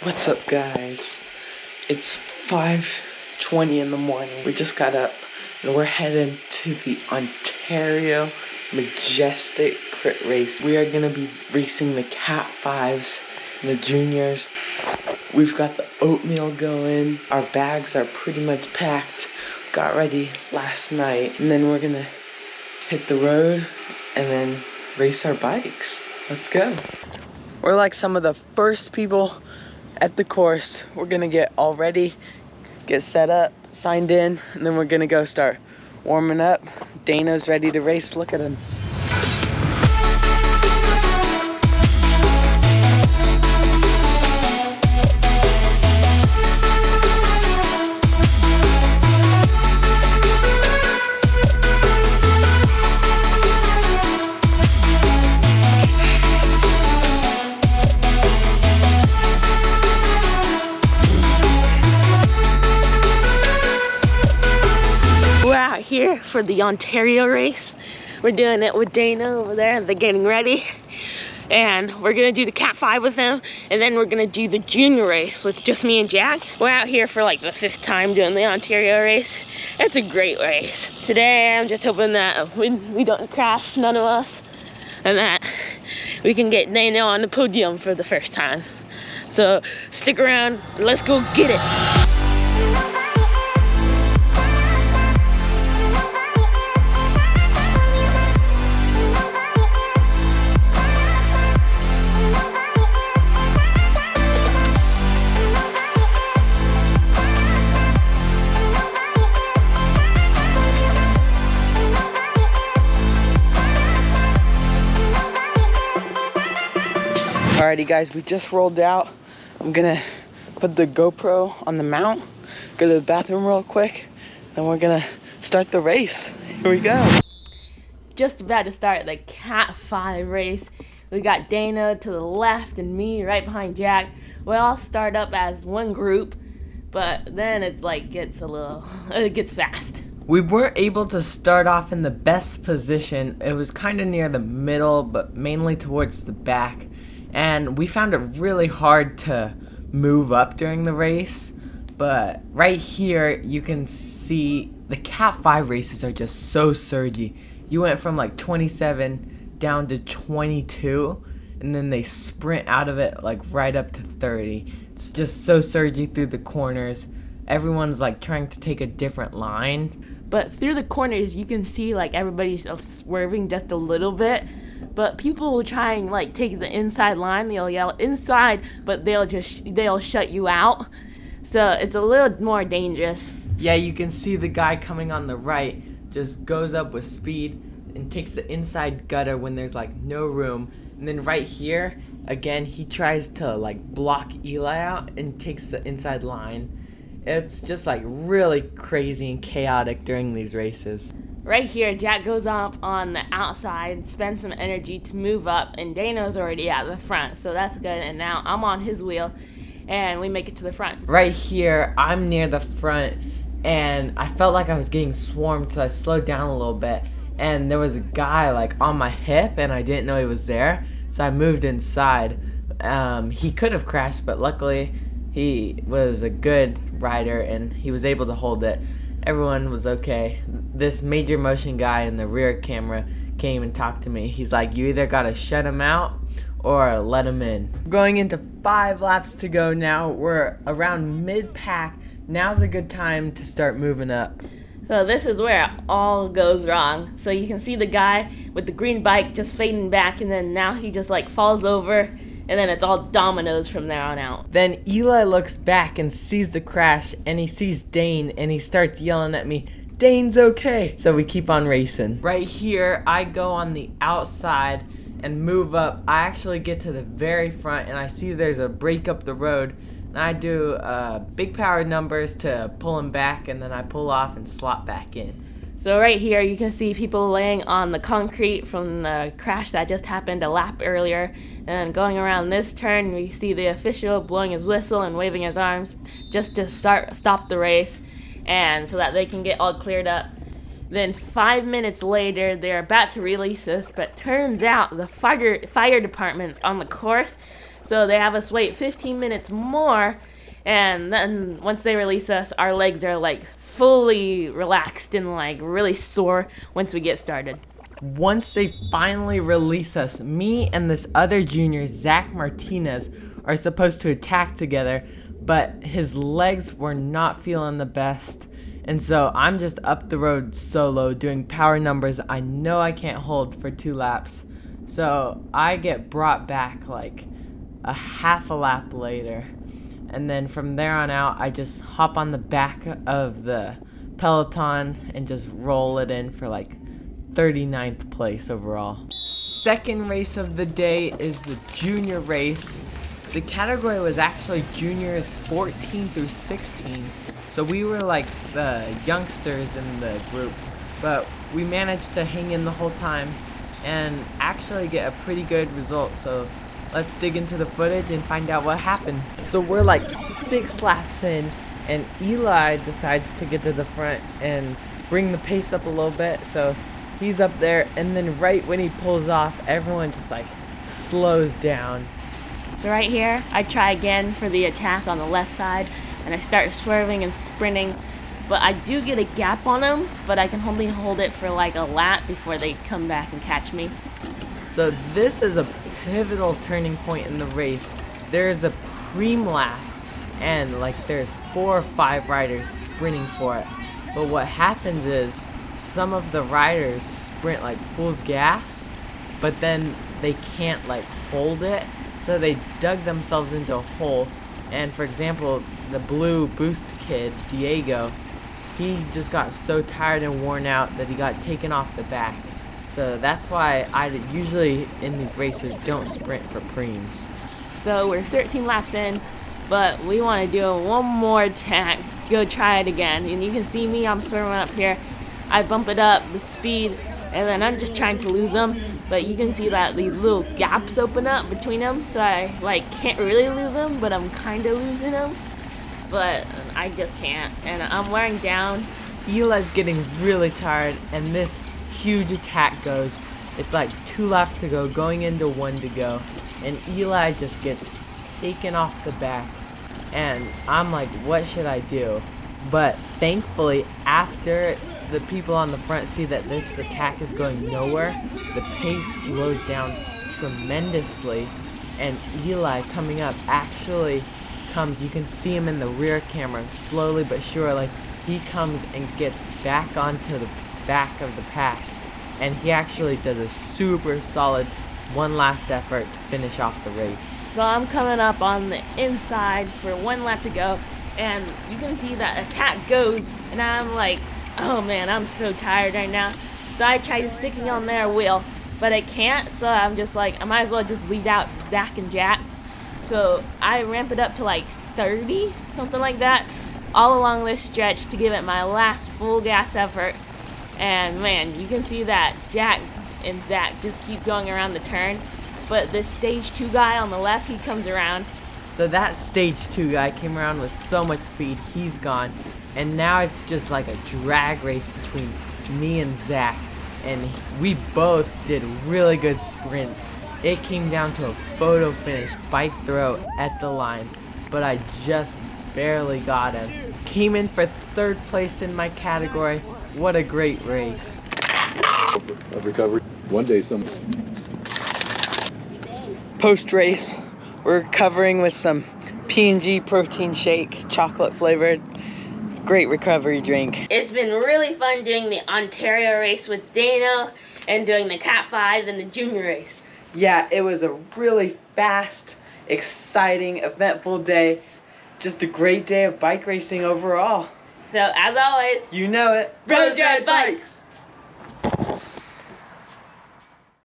What's up, guys? It's 5:20 in the morning. We just got up and we're heading to the Ontario Majestic crit race. We are gonna be racing the Cat 5s and the juniors. We've got the oatmeal going. Our bags are pretty much packed. Got ready last night, and then we're gonna hit the road and then race our bikes. Let's go. We're like some of the first people at the course. We're gonna get all ready, get set up, signed in, and then we're gonna go start warming up. Dana's ready to race. Look at him. We're out here for the Ontario race. We're doing it with Dana over there. They're getting ready. And we're gonna do the Cat 5 with him. And then we're gonna do the junior race with just me and Jack. We're out here for like the 5th time doing the Ontario race. It's a great race. Today, I'm just hoping that we don't crash, none of us. And that we can get Dana on the podium for the first time. So stick around, and let's go get it. Alrighty guys, we just rolled out. I'm gonna put the GoPro on the mount, go to the bathroom real quick, and we're gonna start the race. Here we go. Just about to start the Cat 5 race. We got Dana to the left and me right behind Jack. We all start up as one group, but then it gets fast. We were able to start off in the best position. It was kind of near the middle, but mainly towards the back. And we found it really hard to move up during the race. But right here, you can see the Cat 5 races are just so surgy. You went from like 27 down to 22, and then they sprint out of it like right up to 30. It's just so surgy through the corners. Everyone's like trying to take a different line. But through the corners, you can see like everybody's swerving just a little bit. But people will try and like take the inside line. They'll yell inside, but they'll shut you out. So it's a little more dangerous. Yeah, you can see the guy coming on the right just goes up with speed and takes the inside gutter when there's like no room. And then right here, again, he tries to like block Eli out and takes the inside line. It's just like really crazy and chaotic during these races. Right here, Jack goes up on the outside, spends some energy to move up, and Dano's already at the front, so that's good. And now I'm on his wheel, and we make it to the front. Right here, I'm near the front, and I felt like I was getting swarmed, so I slowed down a little bit. And there was a guy like on my hip, and I didn't know he was there, so I moved inside. He could have crashed, but luckily he was a good rider, and he was able to hold it. Everyone was okay. This major motion guy in the rear camera came and talked to me. He's like, you either gotta shut him out or let him in. Going into 5 laps to go now. We're around mid-pack. Now's a good time to start moving up. So this is where it all goes wrong. So you can see the guy with the green bike just fading back, and then now he just like falls over, and then it's all dominoes from there on out. Then Eli looks back and sees the crash, and he sees Dane, and he starts yelling at me, Dane's okay. So we keep on racing. Right here, I go on the outside and move up. I actually get to the very front, and I see there's a break up the road, and I do big power numbers to pull him back, and then I pull off and slot back in. So right here, you can see people laying on the concrete from the crash that just happened a lap earlier. And then going around this turn, we see the official blowing his whistle and waving his arms just to stop the race, and so that they can get all cleared up. Then 5 minutes later, they're about to release us, but turns out the fire department's on the course. So they have us wait 15 minutes more, and then once they release us, our legs are like fully relaxed and like really sore once we get started. Once they finally release us, me and this other junior, Zach Martinez, are supposed to attack together, but his legs were not feeling the best. And so I'm just up the road solo doing power numbers I know I can't hold for 2 laps. So I get brought back like a half a lap later. And then from there on out, I just hop on the back of the peloton and just roll it in for like 39th place overall. Second race of the day is the junior race. The category was actually juniors 14 through 16. So we were like the youngsters in the group, but we managed to hang in the whole time and actually get a pretty good result. So let's dig into the footage and find out what happened. So we're like 6 laps in, and Eli decides to get to the front and bring the pace up a little bit. So he's up there, and then right when he pulls off, everyone just like slows down. So right here, I try again for the attack on the left side, and I start swerving and sprinting, but I do get a gap on them, but I can only hold it for like a lap before they come back and catch me. So this is a pivotal turning point in the race. There's a preem lap, and like there's 4 or 5 riders sprinting for it. But what happens is some of the riders sprint like full gas, but then they can't like hold it, so they dug themselves into a hole. And for example, the blue boost kid, Diego, he just got so tired and worn out that he got taken off the back. So that's why I usually in these races don't sprint for preems. So we're 13 laps in, but we want to do one more attack. Go try it again. And you can see me, I'm swerving up here. I bump it up, the speed, and then I'm just trying to lose them. But you can see that these little gaps open up between them, so I like can't really lose them, but I'm kind of losing them. But I just can't, and I'm wearing down. Eli's getting really tired, and this huge attack goes. It's like 2 laps to go, going into 1 to go, and Eli just gets taken off the back. And I'm like, what should I do? But thankfully, after the people on the front see that this attack is going nowhere, the pace slows down tremendously, and Eli coming up actually comes, you can see him in the rear camera, slowly but surely, he comes and gets back onto the back of the pack, and he actually does a super solid one last effort to finish off the race. So I'm coming up on the inside for 1 lap to go, and you can see that attack goes, and I'm like, oh man, I'm so tired right now. So I tried sticking on their wheel, but I can't, so I'm just like, I might as well just lead out Zach and Jack. So I ramp it up to like 30, something like that, all along this stretch to give it my last full gas effort. And man, you can see that Jack and Zach just keep going around the turn, but the stage 2 guy on the left, he comes around. So that stage 2 guy came around with so much speed, he's gone. And now it's just like a drag race between me and Zach. And we both did really good sprints. It came down to a photo finish, bike throw at the line, but I just barely got him. Came in for 3rd place in my category. What a great race. Of recovery. One day some. Post-race, we're recovering with some P&G protein shake, chocolate flavored. Great recovery drink. It's been really fun doing the Ontario race with Dano and doing the Cat 5 and the junior race. Yeah, it was a really fast, exciting, eventful day. Just a great day of bike racing overall. So as always, You know it. Bros Ride Bikes!